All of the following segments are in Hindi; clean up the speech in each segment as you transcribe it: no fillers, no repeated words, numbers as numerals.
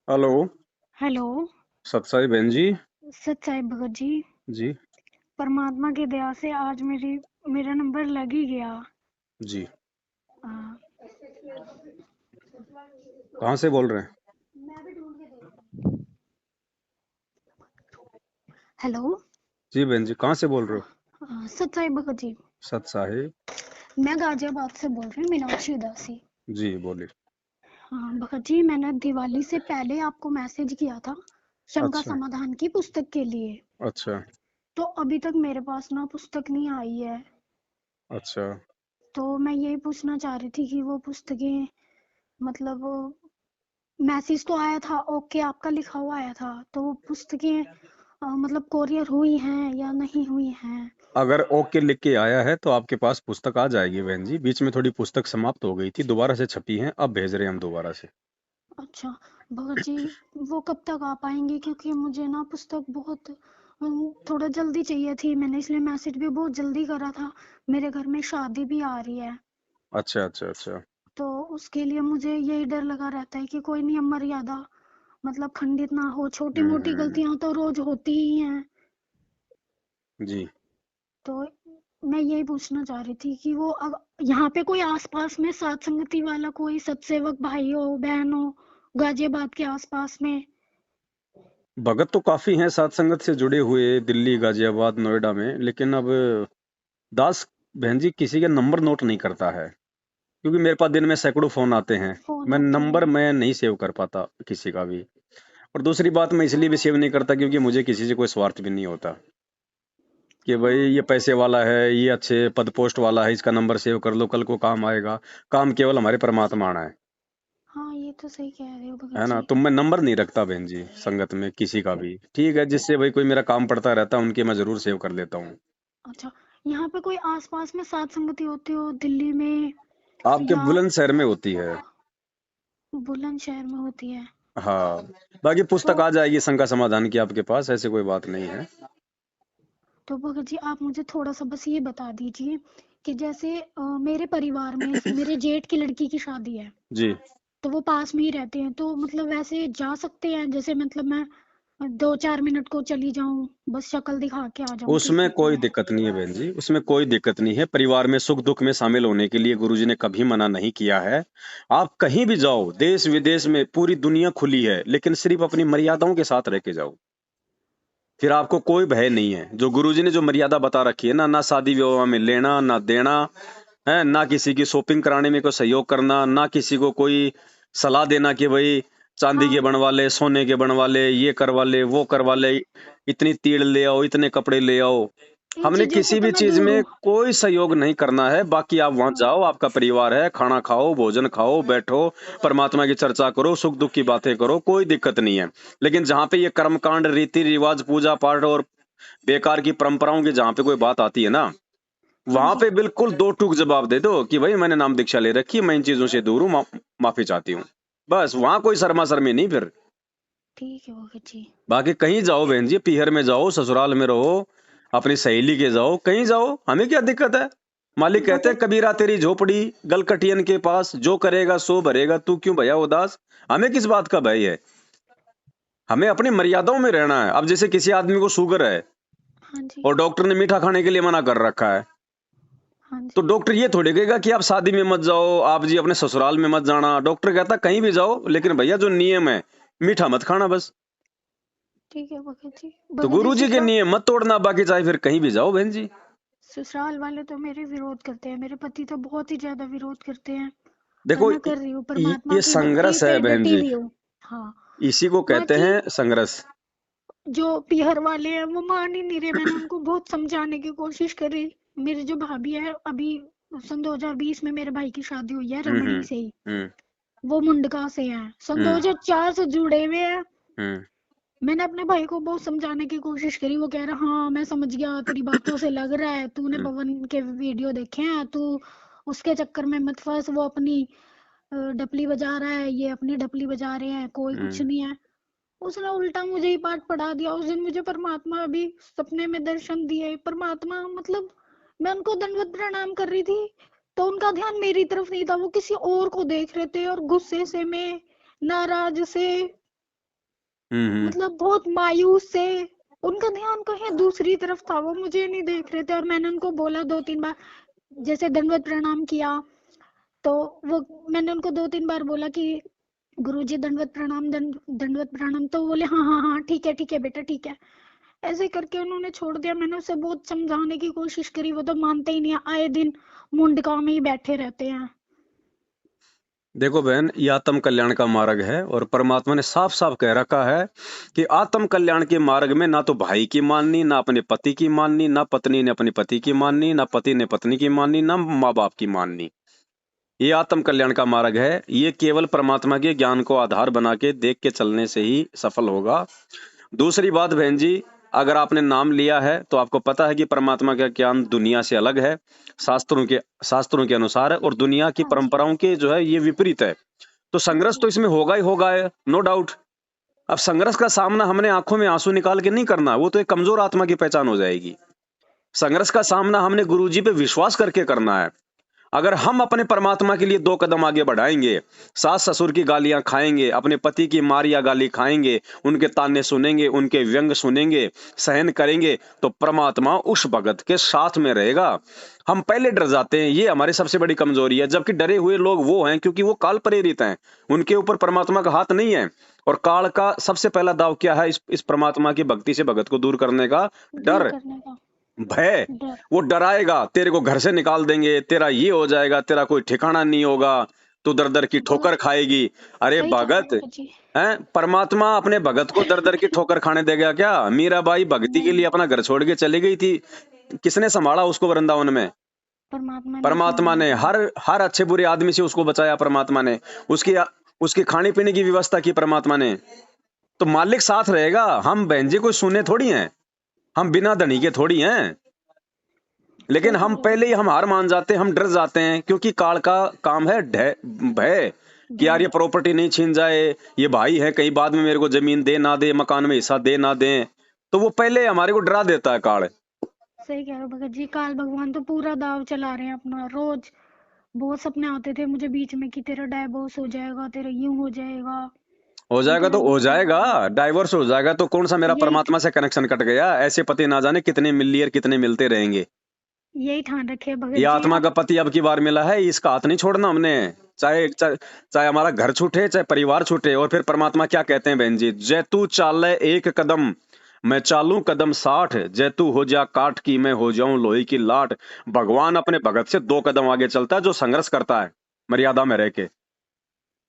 हेलो। हेलो। सत्साई बहन जी। सच साई भगत जी। जी। परमात्मा की दया से आज मेरा नंबर लग ही गया। जी। आ, कहाँ से बोल रहे हैं? हेलो। जी बहन जी, कहाँ से बोल रहे हो? सच साई भगत जी। सत्साई। मैं गाजियाबाद से बोल रही हूँ, मीनाक्षी उदासी। जी बोलिए। हाँ भगत जी, मैंने दिवाली से पहले आपको मैसेज किया था शंका अच्छा। समाधान की पुस्तक के लिए। अच्छा। तो अभी तक मेरे पास ना पुस्तक नहीं आई है। अच्छा। तो मैं यही पूछना चाह रही थी कि वो पुस्तकें, मतलब मैसेज तो आया था, ओके आपका लिखा हुआ आया था, तो वो पुस्तकें मतलब कोरियर हुई हैं या नहीं हुई हैं? अगर ओके लिख के आया है तो आपके पास पुस्तक आ जाएगी बहन जी। बीच में थोड़ी पुस्तक समाप्त हो गई थी, दोबारा से छपी है, अब भेज रहे हैं हम दोबारा से। अच्छा भगत जी, वो कब तक आ पाएंगे? क्योंकि मुझे ना पुस्तक बहुत थोड़ा जल्दी चाहिए थी, मैंने इसलिए मैसेज भी बहुत जल्दी करा था। मेरे घर में शादी भी आ रही है, अच्छा अच्छा अच्छा। तो उसके लिए मुझे यही डर लगा रहता है कि कोई नियम मर्यादा मतलब खंडित ना हो। छोटी मोटी हम्म। गलतियां तो रोज होती ही हैं। जी। तो मैं यही पूछना चाह रही थी कि वो यहाँ पे कोई आसपास में सात संगति वाला कोई सत्सेवक भाई हो बहन हो गाजियाबाद के आसपास में? भगत तो काफी हैं साथ संगत से जुड़े हुए, दिल्ली, गाजियाबाद, नोएडा में, लेकिन अब दास बहन जी किसी का नंबर नोट नहीं करता है, क्योंकि मेरे पास दिन में सैकड़ों फोन आते हैं। फोन मैं आते नंबर हैं। मैं नहीं सेव कर पाता किसी का भी। और दूसरी बात, मैं इसलिए भी सेव नहीं करता क्योंकि मुझे किसी से कोई स्वार्थ भी नहीं होता कि भाई हाँ ये पैसे वाला है, ये अच्छे पद पोस्ट वाला है, इसका नंबर सेव कर लो, कल को काम आएगा। काम केवल हमारे परमात्मा आना हाँ, ये तो सही कह रहे हो भगत है ना। जी। तो मैं नंबर नहीं रखता बहन जी संगत में किसी का भी। ठीक है, जिससे भाई कोई मेरा काम पड़ता रहता है उनके मैं जरूर सेव कर लेता हूँ। अच्छा, यहाँ पे कोई आसपास में सात संगति होती हो दिल्ली में आपके या बुलंदशहर में होती है। बुलंदशहर में होती है? हाँ। बाकी तो पुस्तक आ जाएगी शंका समाधान की आपके पास, ऐसे कोई बात नहीं है। तो भगत जी, आप मुझे थोड़ा सा बस ये बता दीजिए कि जैसे मेरे परिवार में मेरे जेठ की लड़की की शादी है, जी। तो वो पास में ही रहते हैं, तो मतलब वैसे जा सकते हैं? जैसे मतलब मैं 2-4 मिनट को चली जाऊं, बस शक्ल दिखा के आ जाऊं उसमें किसी कोई को? दिक्कत नहीं है बहन जी, उसमें कोई दिक्कत नहीं है। परिवार में सुख दुख में शामिल होने के लिए गुरुजी ने कभी मना नहीं किया है। आप कहीं भी जाओ, देश विदेश में, पूरी दुनिया खुली है, लेकिन सिर्फ अपनी मर्यादाओं के साथ रह के जाओ। फिर आपको कोई भय नहीं है। जो गुरुजी ने जो मर्यादा बता रखी है ना, ना शादी विवाह में लेना ना देना है, ना किसी की शॉपिंग कराने में कोई सहयोग करना, ना किसी को कोई सलाह देना कि भाई चांदी के हाँ, बनवा ले, सोने के बनवा ले, ये करवा ले, वो करवा ले, इतनी तीड़ ले आओ, इतने कपड़े ले आओ। इन हमने चीजों से किसी तो भी मैं चीज दूर में हूँ। कोई सहयोग नहीं करना है। बाकी आप वहां हाँ, जाओ, आपका परिवार है, खाना खाओ, भोजन खाओ, बैठो, परमात्मा की चर्चा करो, सुख दुख की बातें करो, कोई दिक्कत नहीं है। लेकिन जहां पे ये कर्मकांड, रीति रिवाज, पूजा पाठ और बेकार की परंपराओं की जहां पे कोई बात आती है ना, हाँ वहां जी। पे बिल्कुल दो टूक जवाब दे दो कि भाई मैंने नाम दीक्षा ले रखी है, मैं इन चीजों से दूर हूँ, माफी चाहती हूँ। बस वहां कोई शर्मा शर्मी नहीं फिर। ठीक है भगत जी। बाकी कहीं जाओ बहन जी, पीहर में जाओ, ससुराल में रहो, अपनी सहेली के जाओ, कहीं जाओ, हमें क्या दिक्कत है। मालिक कहते हैं भगत कबीरा तेरी झोपड़ी गलकटियन के पास, जो करेगा सो भरेगा, तू क्यों भया उदास। हमें किस बात का भय है। हमें अपनी मर्यादाओं में रहना है। अब जैसे किसी आदमी को शुगर है हाँ जी। और डॉक्टर ने मीठा खाने के लिए मना कर रखा है, हाँ तो जी। डॉक्टर ये थोड़ी कहेगा कि आप शादी में मत जाओ, आप जी अपने ससुराल में मत जाना। डॉक्टर कहता कहीं भी जाओ, लेकिन भैया जो नियम है, मीठा मत खाना बस। ठीक है भगत जी। तो भगत जी, गुरु जी के नियम मत तोड़ना, बाकी चाहे फिर कहीं भी जाओ बहन जी। ससुराल वाले तो मेरे विरोध करते हैं, मेरे पति तो बहुत ही ज्यादा विरोध करते हैं। पर देखो मैं कर रही हूँ, परमात्मा ये की भक्ति संघर्ष है पे बहन डटी जी, हुई हूँ। हाँ। इसी को कहते बाकी हैं संघर्ष। जो पीहर वाले हैं वो मान ही नहीं रहे, मैंने उनको बहुत समझाने की कोशिश करी। मेरी जो भाभी है, अभी सन 2020 में मेरे भाई की शादी हुई है रमणी हम्म। से ही। हम्म। वो मुंडका से हैं, सन हम्म। 2004 से जुड़े हुए हैं। हम्म। मैंने अपने भाई को बहुत समझाने की कोशिश करी, वो कह रहा हाँ मैं समझ गया, तेरी बातों से लग रहा है, तूने हम्म। पवन के वीडियो देखे हैं, तू उसके चक्कर में मत फंस, वो अपनी डपली बजा रहा है, ये अपनी डपली बजा रहे हैं, कोई कुछ हम्म। नहीं है। उसने उल्टा मुझे ही पाठ पढ़ा दिया। उस दिन मुझे परमात्मा अभी सपने में दर्शन दिए। परमात्मा मतलब मैं उनको दंडवत प्रणाम कर रही थी, तो उनका ध्यान मेरी तरफ नहीं था, वो किसी और को देख रहे थे और गुस्से से में नाराज से हम्म। मतलब बहुत मायूस से, उनका ध्यान कहीं दूसरी तरफ था, वो मुझे नहीं देख रहे थे। और मैंने उनको बोला 2-3 बार, जैसे दंडवत प्रणाम किया, तो वो मैंने उनको 2-3 बार बोला कि गुरुजी दंडवत प्रणाम, दंडवत प्रणाम। तो बोले हाँ हाँ हाँ ठीक है बेटा ठीक है। ऐसे करके उन्होंने छोड़ दिया। मैंने उसे बहुत समझाने की कोशिश करी, वो तो मानते ही नहीं है, आए दिन मुंडका में ही बैठे रहते हैं। देखो बहन, ये आत्म कल्याण का मार्ग है और परमात्मा ने साफ साफ कह रखा है कि आत्म कल्याण के मार्ग में ना तो भाई की माननी, ना अपने पति की माननी, ना पत्नी ने अपने पति की माननी, ना पति ने पत्नी की माननी, ना माँ बाप की माननी। ये आत्म कल्याण का मार्ग है। ये केवल परमात्मा के ज्ञान को आधार बना के देख के चलने से ही सफल होगा। दूसरी बात बहन जी, अगर आपने नाम लिया है तो आपको पता है कि परमात्मा का ज्ञान दुनिया से अलग है, शास्त्रों के अनुसार है, और दुनिया की हाँ जी। परंपराओं के जो है ये विपरीत है। तो हाँ संघर्ष जी। तो इसमें होगा ही होगा है, नो डाउट। अब संघर्ष का सामना हमने आंखों में आंसू निकाल के नहीं करना, वो तो एक कमजोर आत्मा की पहचान हो जाएगी। संघर्ष का सामना हमने गुरुजी पे विश्वास करके करना है। अगर हम अपने परमात्मा के लिए 2 कदम आगे बढ़ाएंगे, सास ससुर की गालियां खाएंगे, अपने पति की मार या गाली खाएंगे, उनके ताने सुनेंगे, उनके व्यंग सुनेंगे, सहन करेंगे, तो परमात्मा उस भगत के साथ में रहेगा। हम पहले डर जाते हैं, ये हमारी सबसे बड़ी कमजोरी है। जबकि डरे हुए लोग वो हैं क्योंकि वो काल प्रेरित हैं, उनके ऊपर परमात्मा का हाथ नहीं है। और काल का सबसे पहला दाव क्या है? इस परमात्मा की भक्ति से भगत को दूर करने का दूर डर, करने का भय। डर। वो डराएगा, तेरे को घर से निकाल देंगे, तेरा ये हो जाएगा, तेरा कोई ठिकाना नहीं होगा, तू दर दर की बहुत ठोकर खाएगी। अरे सही कह रहे हो भगत भगत जी। है, परमात्मा अपने भगत को दर दर की ठोकर खाने देगा क्या? मीराबाई भक्ति के नहीं, लिए अपना घर छोड़ के चली गई थी, किसने संभाला उसको वृंदावन में? परमात्मा ने परमात्मा संभाला ने। था। हर हर अच्छे बुरे आदमी से उसको बचाया परमात्मा ने। उसकी उसकी खाने पीने की व्यवस्था की परमात्मा ने। तो मालिक साथ रहेगा। हम बहन जी कोई सुने थोड़ी हैं, हम बिना धनी के थोड़ी हैं। लेकिन सही कह हम रहे हो पहले भगत ही जी। हम हार मान जाते हैं, हम डर जाते हैं, क्योंकि काल का काम है भय कि यार भय। ये प्रॉपर्टी नहीं छीन जाए, ये भाई है कहीं बाद में मेरे को जमीन दे ना दे, मकान में हिस्सा दे ना दे। तो वो पहले हमारे को डरा देता है काल। सही कह रहे हो भगत जी, काल भगवान तो पूरा दाव चला रहे हैं अपना। रोज बहुत सपने आते थे मुझे बीच में कि तेरा डाइवोर्स हो जाएगा, तेरा यूं हो जाएगा, हो जाएगा तेरा तो हो वो जाएगा, होगा। डाइवोर्स हो जाएगा तो कौन सा मेरा यही परमात्मा से कनेक्शन कट गया? ऐसे पति ना जाने कितने मिलियर कितने मिलते रहेंगे। यही ठान रखे ये भगत जी आत्मा आप। का पति अब की बार मिला है, इसका हाथ नहीं छोड़ना हमने। चाहे चाहे, चाहे हमारा घर छूटे, चाहे परिवार छूटे। और फिर परमात्मा क्या कहते हैं बहन जी? जय तू चाले 1 कदम, मैं चालू कदम 60, जय तू हो जा काठ की, मैं हो जाऊं लोही की लाट। भगवान अपने भगत से 2 कदम आगे चलता है जो संघर्ष करता है मर्यादा में रह के।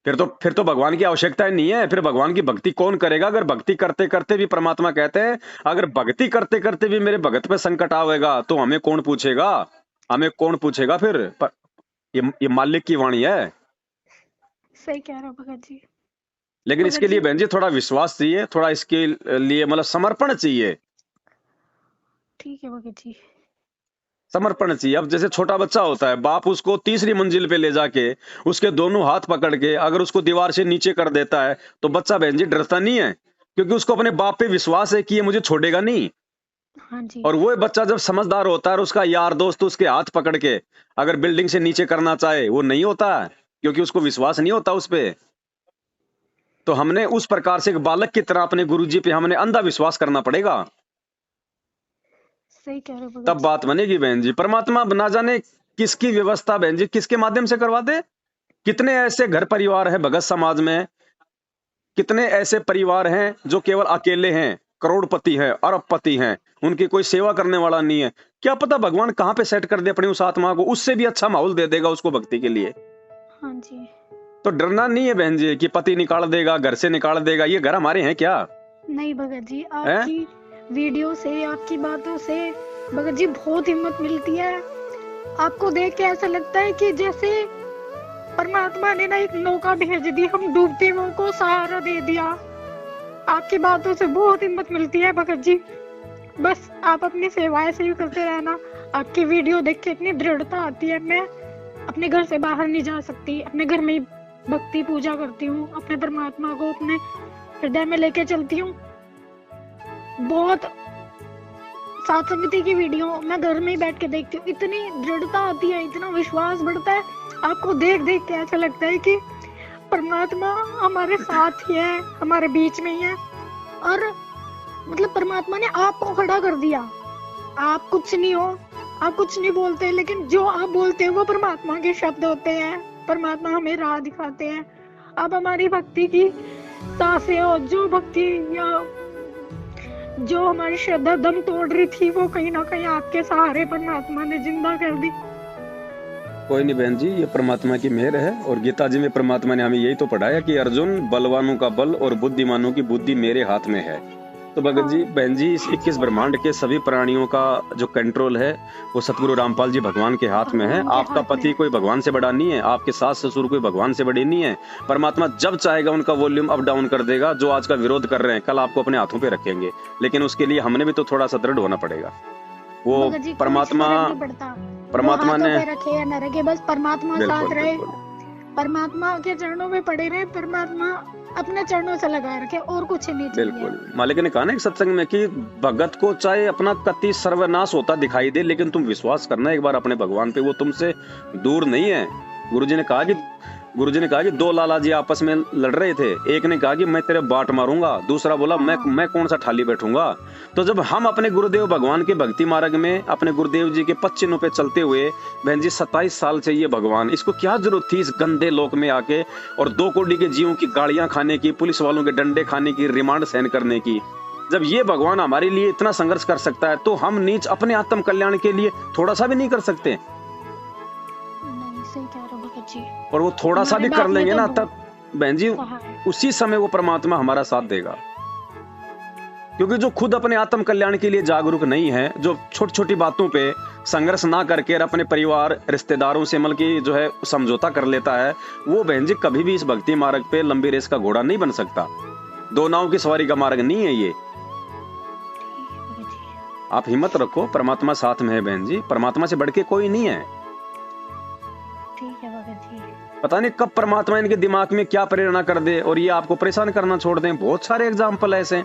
फिर तो भगवान की आवश्यकता ही नहीं है। फिर भगवान की भक्ति कौन करेगा? अगर भक्ति करते करते भी, परमात्मा कहते हैं, अगर भक्ति करते करते भी मेरे भगत पे संकट आवेगा तो हमें कौन पूछेगा? हमें कौन पूछेगा फिर? ये मालिक की वाणी है। सही कह रहे हो भगत जी। लेकिन भगत इसके लिए जी बहन जी थोड़ा विश्वास चाहिए, थोड़ा इसके लिए मतलब समर्पण चाहिए। ठीक है भगत जी। समर्पण चाहिए। अब जैसे छोटा बच्चा होता है, बाप उसको तीसरी मंजिल पे ले जाके उसके दोनों हाथ पकड़ के अगर उसको दीवार से नीचे कर देता है, तो बच्चा बहन जी डरता नहीं है, क्योंकि उसको अपने बाप पे विश्वास है कि ये मुझे छोड़ेगा नहीं। हाँ जी। और वो बच्चा जब समझदार होता है और उसका यार दोस्त उसके हाथ पकड़ के अगर बिल्डिंग से नीचे करना चाहे, वो नहीं होता है, क्योंकि उसको विश्वास नहीं होता उस पे। तो हमने उस प्रकार से एक बालक की तरह अपने गुरुजी पे हमने अंधा विश्वास करना पड़ेगा, सही कह रहे हो भगत तब जी। बात बनेगी बहन जी। परमात्मा ना जाने किसकी व्यवस्था बहन जी किसके माध्यम से करवा दे। कितने ऐसे घर परिवार हैं भगत समाज में, कितने ऐसे परिवार हैं जो केवल अकेले हैं, करोड़पति हैं, अरबपति हैं, उनकी कोई सेवा करने वाला नहीं है। क्या पता भगवान कहाँ पे सेट कर दे अपनी उस आत्मा को, उससे भी अच्छा माहौल दे देगा उसको भक्ति के लिए। हाँ जी। तो डरना नहीं है बहन जी कि पति निकाल देगा, घर से निकाल देगा। ये घर हमारे हैं क्या? नहीं भगत जी, हैं? आपकी वीडियो से, आपकी बातों से भगत जी बहुत हिम्मत मिलती है। आपको देख के ऐसा लगता है कि जैसे परमात्मा ने ना एक नौका भेज दी, हम डूबते हुए को सहारा दे दिया। आपकी बातों से बहुत हिम्मत मिलती है भगत जी। बस आप अपनी सेवाएं ऐसे ही करते रहना। आपकी वीडियो देख के इतनी दृढ़ता आती है, मैं अपने घर से बाहर नहीं जा सकती, अपने घर में ही भक्ति पूजा करती हूँ, अपने परमात्मा को अपने हृदय में लेके चलती हूँ। बहुत सत्संगति की वीडियो मैं घर में ही बैठ के देखती हूँ, इतनी दृढ़ता आती है, इतना विश्वास बढ़ता है। आपको देख देख के ऐसा लगता है कि परमात्मा हमारे साथ ही है, हमारे बीच में ही है। और मतलब परमात्मा ने आपको खड़ा कर दिया। आप कुछ नहीं हो, आप कुछ नहीं बोलते, लेकिन जो आप बोलते हैं वो परमात्मा के शब्द होते हैं। परमात्मा हमें राह दिखाते हैं। अब हमारी भक्ति की सांसें हो, जो भक्ति या जो हमारी श्रद्धा दम तोड़ रही थी, वो कहीं ना कहीं आपके सहारे परमात्मा ने जिंदा कर दी। कोई नहीं बहन जी, ये परमात्मा की मेहर है। और गीता जी में परमात्मा ने हमें यही तो पढ़ाया कि अर्जुन, बलवानों का बल और बुद्धिमानों की बुद्धि मेरे हाथ में है। तो भगत जी, बहन जी, इस 21 ब्रह्मांड के सभी प्राणियों का जो कंट्रोल है वो सतगुरु रामपाल जी भगवान के हाथ में है। भगवान के आपका हाथ में पति है। कोई भगवान से बड़ा नहीं है, आपके सास ससुर कोई भगवान से बड़े नहीं है। परमात्मा जब चाहेगा उनका वॉल्यूम अप डाउन कर देगा। जो आज का विरोध कर रहे हैं, कल आपको अपने हाथों पे रखेंगे। लेकिन उसके लिए हमने भी तो थोड़ा सा दृढ़ होना पड़ेगा। वो भगत जी, कुछ परमात्मा फर्क नहीं पड़ता, परमात्मा वो हाथों ने पे रखे या न रखे, बस परमात्मा साथ बिल्कुल रहे, बिल्कुल परमात्मा के चरणों में पड़े रहे, परमात्मा अपने चरणों से लगाए रखे, और कुछ नहीं चाहिए। बिल्कुल। मालिक ने कहा ना एक सत्संग में कि भगत को चाहे अपना कति सर्वनाश होता दिखाई दे, लेकिन तुम विश्वास करना एक बार अपने भगवान पे, वो तुमसे दूर नहीं है। गुरुजी ने कहा कि दो लाला जी आपस में लड़ रहे थे। एक ने कहा कि मैं तेरे बाट मारूंगा, दूसरा बोला मैं कौन सा ठाली बैठूंगा। तो जब हम अपने गुरुदेव भगवान के भक्ति मार्ग में अपने गुरुदेव जी के पच्चिनों पे चलते हुए, बहन जी 27 साल से ये भगवान, इसको क्या जरूरत थी इस गंदे लोक में आके और 2 कोड़ी के जीवों की गालियां खाने की, पुलिस वालों के डंडे खाने की, रिमांड सहन करने की। जब ये भगवान हमारे लिए इतना संघर्ष कर सकता है, तो हम नीच अपने आत्म कल्याण के लिए थोड़ा सा भी नहीं कर सकते? नहीं, सही कह रहे हो भगत जी। और वो थोड़ा सा भी हमारे कर बाप ने लेंगे तो ना, तब बहन जी कहा है। उसी समय वो परमात्मा हमारा साथ देगा। क्योंकि जो खुद अपने आत्म कल्याण के लिए जागरूक नहीं है, जो छोटी छोटी बातों पे संघर्ष ना करके और अपने परिवार रिश्तेदारों से मिल के जो है समझौता कर लेता है, वो बहन जी कभी भी इस भक्ति मार्ग पे लंबी रेस का घोड़ा नहीं बन सकता। 2 नाव की सवारी का मार्ग नहीं है ये। भगत जी, आप हिम्मत रखो, परमात्मा साथ में है बहन जी। परमात्मा से बढ़ के कोई नहीं है। ठीक है भगत जी। पता नहीं कब परमात्मा इनके दिमाग में क्या प्रेरणा कर दे और ये आपको परेशान करना छोड़ दें। बहुत सारे एग्जाम्पल ऐसे,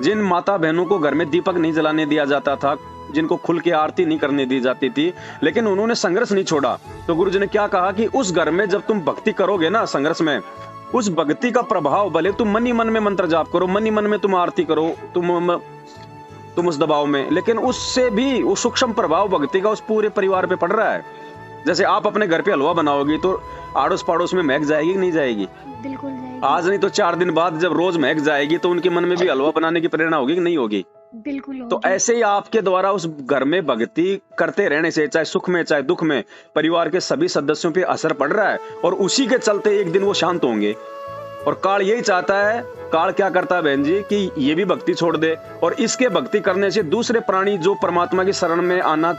जिन माता बहनों को घर में दीपक नहीं जलाने दिया जाता था, जिनको खुल के आरती नहीं करने दी जाती थी, लेकिन उन्होंने संघर्ष नहीं छोड़ा। तो गुरुजी ने क्या कहा कि उस घर में जब तुम भक्ति करोगे ना संघर्ष में, उस भक्ति का प्रभाव, भले तुम मन ही मन में मंत्र जाप करो, मन ही मन में तुम आरती करो, तुम उस दबाव में, लेकिन उससे भी उस सूक्ष्म प्रभाव भक्ति का उस पूरे परिवार पे पड़ रहा है। जैसे आप अपने घर पे हलवा बनाओगी तो आड़ोस पड़ोस में महक जाएगी कि नहीं जाएगी? बिल्कुल जाएगी। आज नहीं तो 4 दिन बाद जब रोज महक जाएगी तो उनके मन में भी हलवा बनाने की प्रेरणा होगी कि नहीं होगी? बिल्कुल तो होगी। ऐसे ही आपके द्वारा उस घर में भक्ति करते रहने से, चाहे सुख में चाहे दुख में, परिवार के सभी सदस्यों पे असर पड़ रहा है और उसी के चलते एक दिन वो शांत होंगे। और काल यही चाहता है, काल क्या करता है बहन जी कि ये भी भक्ति छोड़ दे और इसके भक्ति करने से दूसरे प्राणी जो परमात्मा की शरण में आना,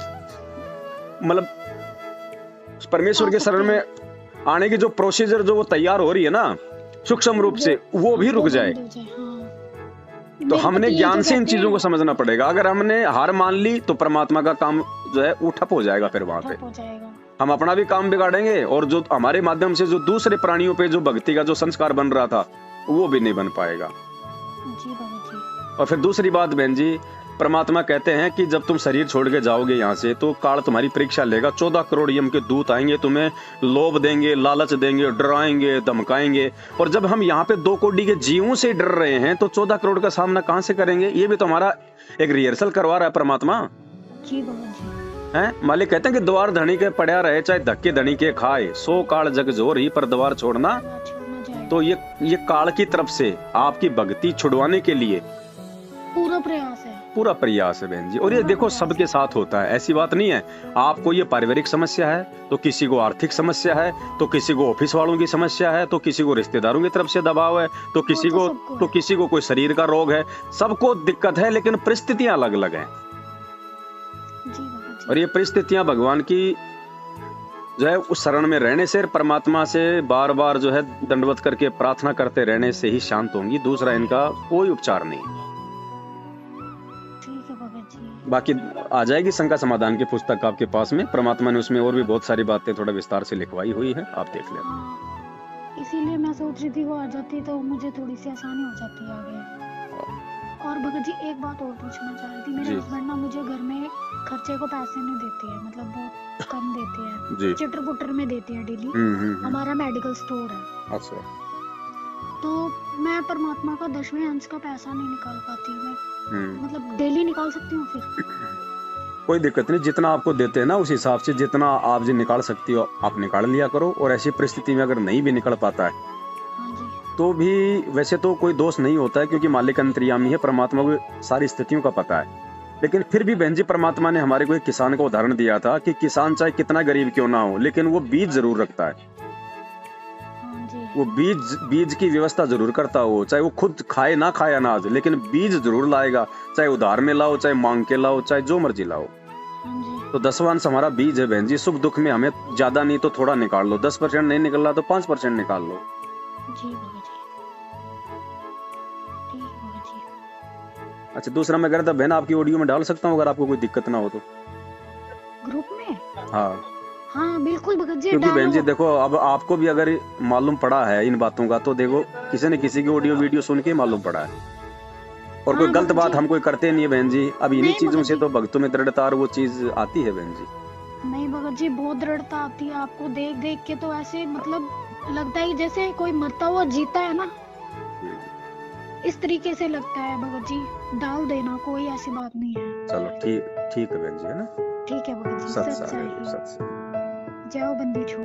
मतलब परमेश्वर के शरण में आने की जो प्रोसीजर जो वो तैयार हो रही है ना सूक्ष्म रूप से, वो भी रुक जाए। तो हमने ज्ञान से इन चीजों को समझना पड़ेगा। अगर हमने हार मान ली तो परमात्मा का काम जो है वो ठप हो जाएगा। फिर वहां पे हम अपना भी काम बिगाड़ेंगे और जो हमारे माध्यम से जो दूसरे प्राणियों पे जो भक्ति का जो संस्कार बन रहा था वो भी नहीं बन पाएगा। जी बाबा जी। और फिर दूसरी बात बहन जी, परमात्मा कहते हैं कि जब तुम शरीर छोड़ के जाओगे यहाँ से तो काल तुम्हारी परीक्षा लेगा। 14 करोड़ यम के दूत आएंगे, तुम्हें लोभ देंगे, लालच देंगे, डराएंगे, धमकाएंगे। और जब हम यहाँ पे 2 कोड़ी के जीवों से डर रहे हैं तो 14 करोड़ का सामना कहाँ से करेंगे? ये भी तो हमारा एक रिहर्सल करवा रहा है परमात्मा। जी बाबा जी। है मालिक कहते हैं कि द्वार धनी के पड़ा रहे चाहे धक्के धनी के खाए, 100 काल जग जोर ही पर द्वार छोड़ना। तो ये काल की तरफ से आपकी भक्ति छुड़वाने के लिए पूरा प्रयास है बहन जी। और ये देखो सबके साथ होता है, ऐसी बात नहीं है। आपको ये पारिवारिक समस्या है तो किसी को आर्थिक समस्या है, तो किसी को ऑफिस वालों की समस्या है, तो किसी को रिश्तेदारों की तरफ से दबाव है, तो किसी को कोई शरीर का रोग है। सबको दिक्कत है, लेकिन परिस्थितियां अलग अलग हैं। और ये परिस्थितियां भगवान की जो है उस शरण में रहने से, परमात्मा से बार बार जो है दंडवत करके प्रार्थना करते रहने से ही शांत होंगी। दूसरा इनका कोई उपचार नहीं। बाकी आ जाएगी शंका समाधान की पुस्तक आपके पास में, परमात्मा ने उसमें और भी बहुत सारी बातें थोड़ा विस्तार से लिखवाई हुई है, आप देख लेना। इसीलिए मैं सोच रही थी वो आ जाती तो मुझे थोड़ी सी आसानी हो जाती आगे। और भगत जी एक बात और पूछना चाह रही थी, मेरे हस्बैंड ना मुझे घर में खर्चे को पैसे नहीं देते हैं, मतलब बहुत कम देते हैं, चिटर पुटर में देते हैं डेली। हमारा मेडिकल स्टोर है। अच्छा। तो मैं परमात्मा का 10वें अंश का पैसा नहीं निकाल पाती। मैं मतलब डेली निकाल सकती हूँ फिर? कोई दिक्कत नहीं, जितना आपको देते हैं ना उस हिसाब से जितना आप जी निकाल सकती हो आप निकाल लिया करो। और ऐसी परिस्थिति में अगर नहीं भी निकल पाता है हाँ जी। तो भी वैसे तो कोई दोष नहीं होता है, क्योंकि मालिक अंतर्यामी है, परमात्मा को सारी स्थितियों का पता है। लेकिन फिर भी बहन जी परमात्मा ने हमारे को एक किसान का उदाहरण दिया था कि किसान चाहे कितना गरीब क्यों ना हो लेकिन वो बीज जरूर रखता है। हाँ जी। वो बीज की व्यवस्था जरूर करता हो, चाहे वो खुद खाए ना खाए अनाज, लेकिन बीज जरूर लाएगा। चाहे उधार में लाओ, चाहे मांग के लाओ, चाहे जो मर्जी लाओ। हाँ जी। तो 10वां अंश हमारा बीज है बहन जी। सुख दुख में हमें ज्यादा नहीं तो थोड़ा निकाल लो। 10% नहीं निकल रहा तो 5% निकाल लो। जी भगत जी। ठीक है भगत जी। अच्छा, दूसरा मैं कह रहा था बहन आपकी ऑडियो में डाल सकता हूँ अगर आपको कोई दिक्कत ना हो तो? ग्रुप में? हाँ, हाँ बिल्कुल भगत जी, क्योंकि बहन जी डालो। देखो अब आपको भी अगर मालूम पड़ा है इन बातों का तो देखो किसी न किसी की ऑडियो वीडियो सुन के ही मालूम पड़ा है। और कोई हाँ गलत भगत बात जी। हम कोई करते नहीं है बहन जी। अब इन्हीं नहीं चीजों भगत से जी। तो भक्तों में दृढ़ता और वो चीज आती है बहन जी। नहीं भगत जी, बहुत दृढ़ता आती है। आपको देख देख के तो ऐसे मतलब लगता है जैसे कोई मरता हुआ जीता है ना, इस तरीके से लगता है भगत जी। डाल देना, कोई ऐसी बात नहीं है। चलो ठीक ठीक है बहन जी, है ना? ठीक है भगत जी। सत सच साई ही। सत साई। जय हो बंदी छो।